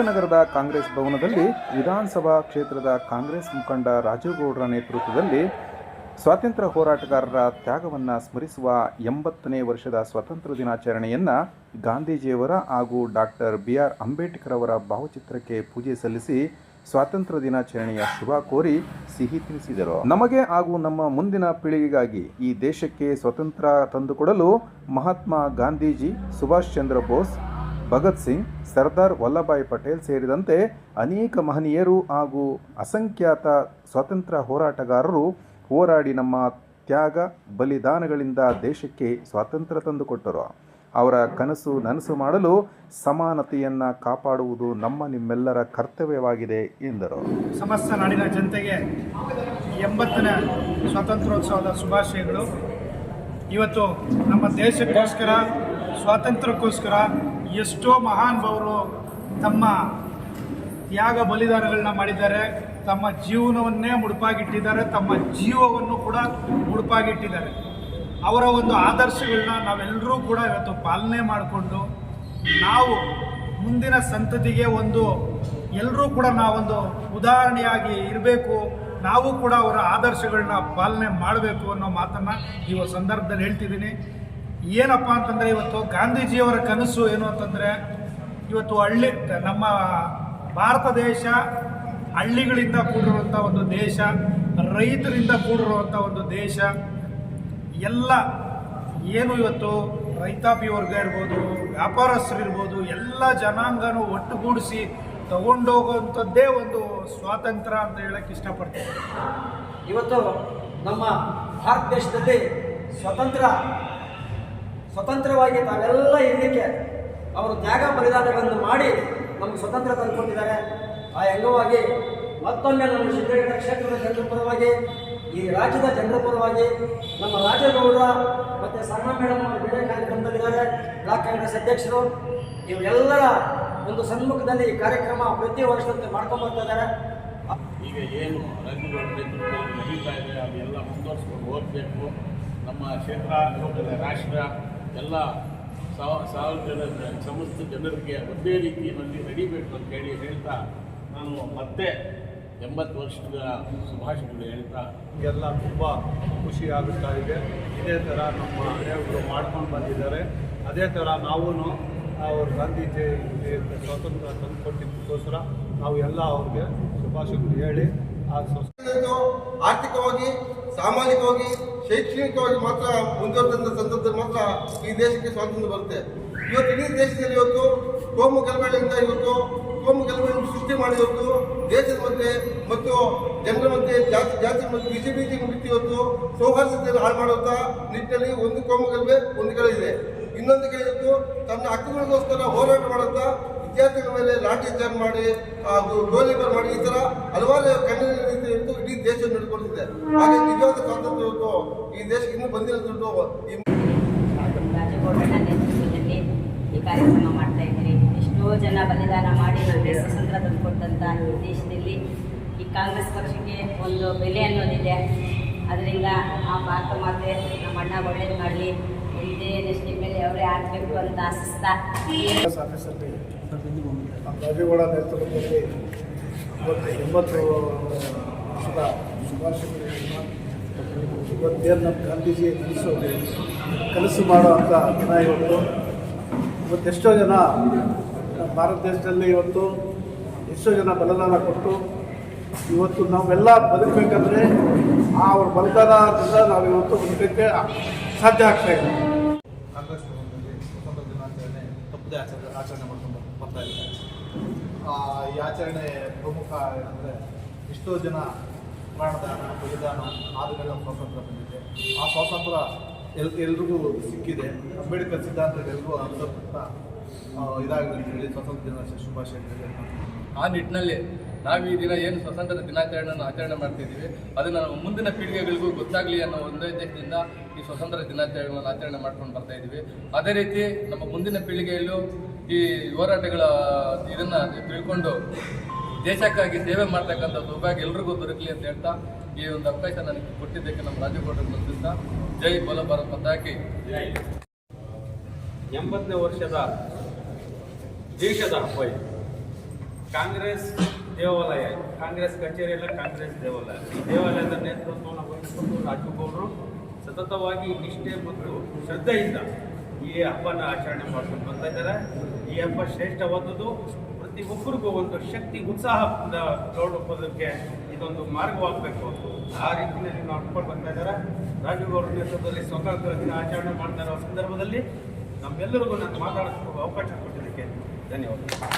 ನಗರದ ಕಾಂಗ್ರೆಸ್ ಭವನದಲ್ಲಿ ವಿಧಾನಸಭಾ ಕ್ಷೇತ್ರದ ಕಾಂಗ್ರೆಸ್ ಮುಖಂಡ ರಾಜೇಗೌಡರ ನೇತೃತ್ವದಲ್ಲಿ ಸ್ವಾತಂತ್ರ್ಯ ಹೋರಾಟಗಾರರ ತ್ಯಾಗವನ್ನು ಸ್ಮರಿಸುವ 80ನೇ ವರ್ಷದ ಸ್ವಾತಂತ್ರ್ಯ ದಿನಾಚರಣೆಯನ್ನು ಗಾಂಧೀಜಿಯವರ ಹಾಗೂ ಡಾಕ್ಟರ್ BR ಅಂಬೇಡ್ಕರ್ ಅವರ ಭಾವಚಿತ್ರಕ್ಕೆ ಪೂಜೆ ಸಲ್ಲಿಸಿ ಸ್ವಾತಂತ್ರ್ಯ ದಿನಾಚರಣೆಯ ಶುಭ ಕೋರಿ ಸಿಹಿ ತಿಳಿಸಿದರು. ನಮಗೆ ಹಾಗೂ ನಮ್ಮ ಮುಂದಿನ ಪೀಳಿಗೆಗಾಗಿ ಈ ದೇಶಕ್ಕೆ ಸ್ವಾತಂತ್ರ್ಯ ತಂದುಕೊಡಲು ಮಹಾತ್ಮ ಗಾಂಧೀಜಿ, ಸುಭಾಷ್ ಚಂದ್ರ ಬೋಸ್, ಭಗತ್ ಸಿಂಗ್, ಸರ್ದಾರ್ ವಲ್ಲಭಾಯ್ ಪಟೇಲ್ ಸೇರಿದಂತೆ ಅನೇಕ ಮಹನೀಯರು ಹಾಗೂ ಅಸಂಖ್ಯಾತ ಸ್ವಾತಂತ್ರ್ಯ ಹೋರಾಟಗಾರರು ಹೋರಾಡಿ ನಮ್ಮ ತ್ಯಾಗ ಬಲಿದಾನಗಳಿಂದ ದೇಶಕ್ಕೆ ಸ್ವಾತಂತ್ರ್ಯ ತಂದುಕೊಟ್ಟರು. ಅವರ ಕನಸು ನನಸು ಮಾಡಲು ಸಮಾನತೆಯನ್ನು ಕಾಪಾಡುವುದು ನಿಮ್ಮೆಲ್ಲರ ಕರ್ತವ್ಯವಾಗಿದೆ ಎಂದರು. ಸಮಸ್ತ ನಾಡಿನ ಜನತೆಗೆ 80ನೇ ಸ್ವಾತಂತ್ರ್ಯೋತ್ಸವದ ಶುಭಾಶಯಗಳು. ಇವತ್ತು ನಮ್ಮ ದೇಶಕ್ಕೋಸ್ಕರ, ಸ್ವಾತಂತ್ರ್ಯಕ್ಕೋಸ್ಕರ ಎಷ್ಟೋ ಮಹಾನುಭಾವರು ತಮ್ಮ ತ್ಯಾಗ ಬಲಿದಾನಗಳನ್ನ ಮಾಡಿದ್ದಾರೆ. ತಮ್ಮ ಜೀವನವನ್ನೇ ಮುಡುಪಾಗಿಟ್ಟಿದ್ದಾರೆ, ತಮ್ಮ ಜೀವವನ್ನು ಕೂಡ ಮುಡುಪಾಗಿಟ್ಟಿದ್ದಾರೆ. ಅವರ ಒಂದು ಆದರ್ಶಗಳನ್ನ ನಾವೆಲ್ಲರೂ ಕೂಡ ಇವತ್ತು ಪಾಲನೆ ಮಾಡಿಕೊಂಡು ನಾವು ಮುಂದಿನ ಸಂತತಿಗೆ ಎಲ್ಲರೂ ಕೂಡ ನಾವೊಂದು ಉದಾಹರಣೆಯಾಗಿ ಇರಬೇಕು, ನಾವು ಕೂಡ ಅವರ ಆದರ್ಶಗಳನ್ನ ಪಾಲನೆ ಮಾಡಬೇಕು ಅನ್ನೋ ಮಾತನ್ನು ಈ ಸಂದರ್ಭದಲ್ಲಿ ಹೇಳ್ತಿದ್ದೀನಿ. ಏನಪ್ಪ ಅಂತಂದರೆ ಇವತ್ತು ಗಾಂಧೀಜಿಯವರ ಕನಸು ಏನು ಅಂತಂದರೆ, ಇವತ್ತು ನಮ್ಮ ಭಾರತ ದೇಶ ಹಳ್ಳಿಗಳಿಂದ ಕೂಡಿರುವಂಥ ಒಂದು ದೇಶ, ರೈತರಿಂದ ಕೂಡಿರುವಂಥ ಒಂದು ದೇಶ. ಎಲ್ಲ ಏನು ಇವತ್ತು ರೈತಾಪಿ ವರ್ಗ ಇರ್ಬೋದು, ವ್ಯಾಪಾರಸ್ಥರು ಇರ್ಬೋದು, ಎಲ್ಲ ಜನಾಂಗನೂ ಒಟ್ಟುಗೂಡಿಸಿ ತಗೊಂಡೋಗುವಂಥದ್ದೇ ಒಂದು ಸ್ವಾತಂತ್ರ್ಯ ಅಂತ ಹೇಳಕ್ಕೆ ಇಷ್ಟಪಡ್ತೀನಿ. ಇವತ್ತು ನಮ್ಮ ಭಾರತ ದೇಶದಲ್ಲಿ ಸ್ವತಂತ್ರವಾಗಿ ತಾವೆಲ್ಲ ಇರಲಿಕ್ಕೆ ಅವರು ತ್ಯಾಗ ಬಲಿದಾನಗಳನ್ನು ಮಾಡಿ ನಮಗೆ ಸ್ವತಂತ್ರ ತಂದುಕೊಟ್ಟಿದ್ದಾರೆ. ಆ ಅಂಗವಾಗಿ ಮತ್ತೊಮ್ಮೆ ನಮ್ಮ ಶಿವಗಂಗ ಕ್ಷೇತ್ರದ ಜನರ ಪರವಾಗಿ, ಈ ರಾಜ್ಯದ ಜನರ ಪರವಾಗಿ ನಮ್ಮ ರಾಜೇಗೌಡರ ಮತ್ತು ಸಣ್ಣ ಮೇಡಮ್ ಅವರು ಬೇರೆ ಕಾರ್ಯಕ್ರಮದಲ್ಲಿದ್ದಾರೆ, ಬ್ಲಾಕ್ ಕಾಂಗ್ರೆಸ್ ಅಧ್ಯಕ್ಷರು, ಇವರೆಲ್ಲರ ಒಂದು ಸನ್ಮುಖದಲ್ಲಿ ಈ ಕಾರ್ಯಕ್ರಮ ಪ್ರತಿ ವರ್ಷದಂತೆ ಮಾಡ್ಕೊಂಡ್ಬರ್ತಾ ಇದ್ದಾರೆ. ಈಗ ಏನು ರಾಜೇಗೌಡರ ನೇತೃತ್ವದಲ್ಲಿ ನಡೀತಾ ಇದೆ ಅದೆಲ್ಲ ಮುಂದುವರಿಸ್ಕೊಂಡು ಹೋಗಬೇಕು. ನಮ್ಮ ಕ್ಷೇತ್ರ, ರಾಷ್ಟ್ರ ಎಲ್ಲ ಸಾವಿರ ಸಮಸ್ತ ಜನರಿಗೆ ಒಂದೇ ರೀತಿಯಲ್ಲಿ ನಡೀಬೇಕು ಅಂತ ಹೇಳ್ತಾ ನಾನು ಮತ್ತೆ 80 ವರ್ಷದ ಶುಭಾಶಯಗಳು ಹೇಳ್ತಾ ಎಲ್ಲ ತುಂಬ ಖುಷಿ ಆಗುತ್ತಾ ಇದೆ. ಇದೇ ಥರ ನಮ್ಮ ಹಳೆಯವರು ಮಾಡ್ಕೊಂಡು ಬಂದಿದ್ದಾರೆ. ಅದೇ ಥರ ನಾವೂ ಅವರು ಗಾಂಧೀಜಿ ಸ್ವಾತಂತ್ರ್ಯ ತಂದುಕೊಟ್ಟಿದ್ದಕ್ಕೋಸ್ಕರ ನಾವು ಎಲ್ಲ ಅವ್ರಿಗೆ ಶುಭಾಶಯಗಳು ಹೇಳಿ ಆರ್ಥಿಕವಾಗಿ, ಸಾಮಾಜಿಕವಾಗಿ, ಶೈಕ್ಷಣಿಕವಾಗಿ ಮಾತ್ರ ಮುಂದುವರೆದಂಥ ಸಂದರ್ಭದಲ್ಲಿ ಮಾತ್ರ ಈ ದೇಶಕ್ಕೆ ಸ್ವಾತಂತ್ರ್ಯ ಬರುತ್ತೆ. ಇವತ್ತು ಇಡೀ ದೇಶದಲ್ಲಿ ಇವತ್ತು ಕೋಮು ಗಲಭೆಗಳಿಂದ ಕೋಮು ಗಲಭೆಯನ್ನು ಸೃಷ್ಟಿ ಮಾಡಿ ದೇಶದ ಮಧ್ಯೆ ಮತ್ತು ಜನರ ಮಧ್ಯೆ ಜಾತಿ ಮತ್ತು ಬಿಜೆಪಿ ಇವತ್ತು ಸೌಹಾರ್ದತೆಯನ್ನು ಹಾಳು ಮಾಡುವಂಥ ನಿಟ್ಟಿನಲ್ಲಿ ಒಂದು ಕೋಮು ಗಲಭೆ ಒಂದು ಕಡೆ ಇದೆ. ಇನ್ನೊಂದು ಕಡೆ ಇವತ್ತು ತನ್ನ ಹಕ್ಕುಗಳಿಗೋಸ್ಕರ ಹೋರಾಟ ಮಾಡುತ್ತಾ ವಿದ್ಯಾರ್ಥಿಗಳ ಮೇಲೆ ಲಾಠಿ ಚಾರ್ಜ್ ಮಾಡಿ, ಗೋಲಿಬಾರ್ ಮಾಡಿ, ಈ ಥರ ಹಲವಾರು ಕಣ್ಣಿನ ರೀತಿ ಇಡೀ ದೇಶ ನಡ್ಕೊಂಡಿದೆ. ಹಾಗೆ ನಿಜವಾದ ಸ್ವಾತಂತ್ರ್ಯ ಇವತ್ತು ಈ ದೇಶಕ್ಕೆ ಇನ್ನೂ ಬಂದಿರೋದು. ರಾಜೇಗೌಡರ ನೇತೃತ್ವದಲ್ಲಿ ಈ ಕಾರ್ಯಕ್ರಮ ಮಾಡ್ತಾ ಇದ್ದೀರಿ. ಎಷ್ಟೋ ಜನ ಬಲಿದಾನ ಮಾಡಿ ನಮಗೆ ಸ್ವಾತಂತ್ರ್ಯ ತಂದುಕೊಟ್ಟಂಥ ಈ ದೇಶದಲ್ಲಿ ಈ ಕಾಂಗ್ರೆಸ್ ಪಕ್ಷಕ್ಕೆ ಒಂದು ಬೆಲೆ ಅನ್ನೋದಿದೆ. ಅದರಿಂದ ಆ ಭಾರತ ಮಾತೆ ನಮ್ಮ ಅಣ್ಣ ಒಳ್ಳೇದು ಮಾಡಲಿ, ಇದೇ ನೆಕ್ಸ್ಟ್ ಮೇಲೆ ಅವರೇ ಆಗಬೇಕು ಅಂತ ಆಶಿಸ್ತಾ ರಾಜೇಗೌಡ ನೇತೃತ್ವದಲ್ಲಿ 80 ವರ್ಷದ ಶುಭಾಶಯಗಳನ್ನು ಇವತ್ತೇನು ನಮ್ಮ ಗಾಂಧೀಜಿ ಕನಸು ಮಾಡುವಂಥ ದಿನ ಇವತ್ತೆಷ್ಟೋ ಜನ ಭಾರತ ದೇಶದಲ್ಲಿ ಎಷ್ಟೋ ಜನ ಬಲಿದಾನ ಕೊಟ್ಟು ಇವತ್ತು ನಾವೆಲ್ಲ ಬದುಕಬೇಕಂದ್ರೆ ಅವ್ರ ಬಲಿದಾನದಿಂದ ನಾವು ಇವತ್ತು ಬದುಕಕ್ಕೆ ಸಾಧ್ಯ ಆಗ್ತಾ ಇದೆ. ಕಾಂಗ್ರೆಸ್ ಭವನದಲ್ಲಿ ಸ್ವಾತಂತ್ರ್ಯ ದಿನಾಚರಣೆ ತಪ್ಪದೇ ಆಚರಣೆ ಮಾಡ್ಕೊಂಡು ಬರ್ತಾ ಇದ್ದಾರೆ. ಈ ಆಚರಣೆ ಪ್ರಮುಖ ಏನಂದರೆ ಎಷ್ಟೋ ಜನ ಪ್ರಾಣದಾನ, ಬಲಿದಾನ ಆದಮೇಲೆ ಸ್ವಾತಂತ್ರ್ಯ ಬಂದಿದೆ. ಆ ಸ್ವಾತಂತ್ರ್ಯ ಎಲ್ರಿಗೂ ಸಿಕ್ಕಿದೆ. ಅಂಬೇಡ್ಕರ್ ಸಿದ್ಧಾಂತಗಳು ಎಲ್ಲರೂ ಅನುಸರಿಸುತ್ತ ಇದಾಗಿದೆ ಅಂತ ಹೇಳಿ ಸ್ವಾತಂತ್ರ್ಯ ದಿನಾಚರಣೆ ಶುಭಾಶಯಗಳು. ಆ ನಿಟ್ಟಿನಲ್ಲಿ ನಾವು ಈ ದಿನ ಏನು ಸ್ವಾತಂತ್ರ್ಯ ದಿನಾಚರಣೆಯನ್ನು ಆಚರಣೆ ಮಾಡ್ತಿದ್ದೀವಿ ಅದನ್ನು ನಮ್ಮ ಮುಂದಿನ ಪೀಳಿಗೆಗಳಿಗೂ ಗೊತ್ತಾಗಲಿ ಅನ್ನೋ ಒಂದೇ ಉದ್ದೇಶದಿಂದ ಈ ಸ್ವಾತಂತ್ರ್ಯ ದಿನಾಚರಣೆಯನ್ನು ಆಚರಣೆ ಮಾಡ್ಕೊಂಡು ಬರ್ತಾ ಇದ್ದೀವಿ. ಅದೇ ರೀತಿ ನಮ್ಮ ಮುಂದಿನ ಪೀಳಿಗೆಯಲ್ಲೂ ಈ ಹೋರಾಟಗಳ ಇದನ್ನು ತಿಳ್ಕೊಂಡು ದೇಶಕ್ಕಾಗಿ ಸೇವೆ ಮಾಡ್ತಕ್ಕಂಥ ಸೌಭಾಗ್ಯ ಎಲ್ರಿಗೂ ದೊರಕಲಿ ಅಂತ ಹೇಳ್ತಾ ಈ ಒಂದು ಅವಕಾಶ ನನಗೆ ಕೊಟ್ಟಿದ್ದಕ್ಕೆ ನಮ್ಮ ರಾಜೇಗೌಡರಿಗೆ ಬಂದಿದ್ದ ಜೈ ಬೋಲ ಭಾರತ್ ಮಾತಾಕಿ ಜೈ. 80ನೇ ವರ್ಷದ ದೇಶದ ಹಬ್ಬ ಇದು. ಕಾಂಗ್ರೆಸ್ ದೇವಾಲಯ, ಕಾಂಗ್ರೆಸ್ ಕಚೇರಿಯಲ್ಲ, ಕಾಂಗ್ರೆಸ್ ದೇವಾಲಯ. ಈ ದೇವಾಲಯದ ನೇತೃತ್ವವನ್ನು ವಹಿಸಿಕೊಂಡು ರಾಜುಗೌಡರು ಸತತವಾಗಿ ನಿಷ್ಠೆ ಮತ್ತು ಶ್ರದ್ಧೆಯಿಂದ ಈ ಹಬ್ಬನ ಆಚರಣೆ ಮಾಡ್ಕೊಂಡು ಬರ್ತಾ ಇದ್ದಾರೆ. ಈ ಹಬ್ಬ ಶ್ರೇಷ್ಠವಾದದ್ದು, ಪ್ರತಿಯೊಬ್ಬರಿಗೂ ಒಂದು ಶಕ್ತಿ ಉತ್ಸಾಹದಿಂದ ನೋಡೋದಕ್ಕೆ ಇದೊಂದು ಮಾರ್ಗವಾಗಬೇಕು. ಆ ರೀತಿಯಲ್ಲಿ ನಡ್ಕೊಂಡು ಬರ್ತಾ ಇದ್ದಾರೆ. ರಾಜುಗೌಡರ ನೇತೃತ್ವದಲ್ಲಿ ಸ್ವಾತಂತ್ರ್ಯ ದಿನ ಆಚರಣೆ ಮಾಡ್ತಾ ಇರೋ ಸಂದರ್ಭದಲ್ಲಿ ನಮ್ಮೆಲ್ಲರಿಗೂ ನಾನು ಮಾತಾಡೋದಕ್ಕೆ ಅವಕಾಶ ಕೊಟ್ಟಿದ್ದಕ್ಕೆ ಧನ್ಯವಾದ.